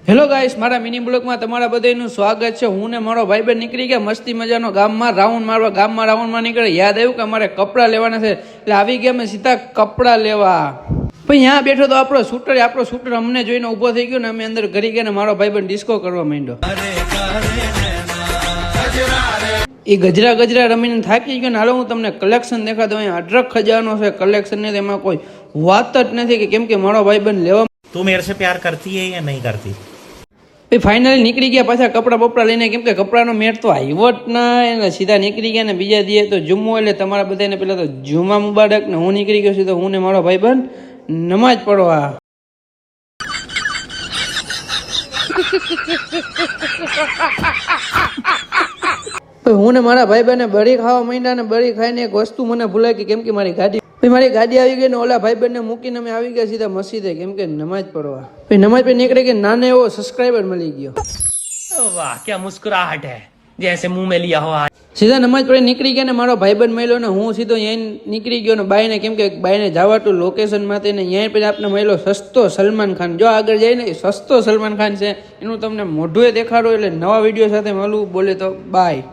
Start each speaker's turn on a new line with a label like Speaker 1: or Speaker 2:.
Speaker 1: Hello guys, મારા mini બ્લોગમાં તમારા બધાનું સ્વાગત છે। હું ને મારો ભાઈબંધ નીકળી ગયા મસ્તી મજાનો ગામમાં રાઉન્ડ મારવા। રાઉન્ડમાં નીકળે, યાદ આવ્યું કે અમારે કપડાં લેવાના છે, એટલે આવી ગયા અમે સીધા કપડાં લેવા। પછી यहाँ બેઠો તો આપણો શૂટર અમને જોઈને ઊભો થઈ ગયો ને અમે અંદર ઘરી ગયા ને મારો ભાઈબંધ ડિસ્કો કરવા માંડ્યો। એ ગજરા રમીને થાકી ગયો ને હાલો હું તમને કલેક્શન દેખાડો। અહીંયા અઢળક ખજાનો છે કલેક્શન ને, તેમાં કોઈ વાત જ નથી કે કેમ કે મારો ભાઈબંધ લેવા।
Speaker 2: તું મેરે સે પ્યાર કરતી હે યા નહીં કરતી?
Speaker 1: પછી ફાઇનલી નીકળી ગયા પાછા કપડાં બપડા લઈને, કેમ કે કપડાનો મેટ તો આવ્યો જ ના, એટલે સીધા નીકળી ગયા ને બીજા દીએ તો જુમ્મો, એટલે તમારા બધાને પેલા તો જુમ્મા મુબારક ને હું નીકળી ગયો સીધો હું ને મારો ભાઈબંધ નમાજ પડવા। હું ને મારા ભાઈબંધને બળી ખાવા માંડ્યા ને બળી ખાઈને એક વસ્તુ મને ભૂલાઈ ગઈ, કેમ કે મારી ગાડી આવી ગઈ ને ઓલા ભાઈબંધને મૂકીને અમે આવી ગયા સીધા મસ્જિદે, કેમ કે નમાજ પડવા। પછી નમાજ પર નીકળે કે નાનો એવો સબસ્ક્રાઇબર મળી ગયો।
Speaker 3: વાહ ક્યા મુસ્કરાહટ હે, જૈસે મુંહ में लिया हो।
Speaker 1: સીધા નમાજ પડી નીકળી ગયા ને મારો ભાઈબંધ મળ્યો ને હું સીધો અહીંયા નીકળી ગયો ને બાઈને, કેમ કે બાઈને જવાતું લોકેશન માંથી ને અહીંયા પછી આપણે મળ્યો સસ્તો સલમાન ખાન। જો આગળ જઈને સસ્તો સલમાન ખાન છે એનું તમને મોઢું દેખાડો, એટલે નવા વિડીયો સાથે મળવું, બોલે તો બાય।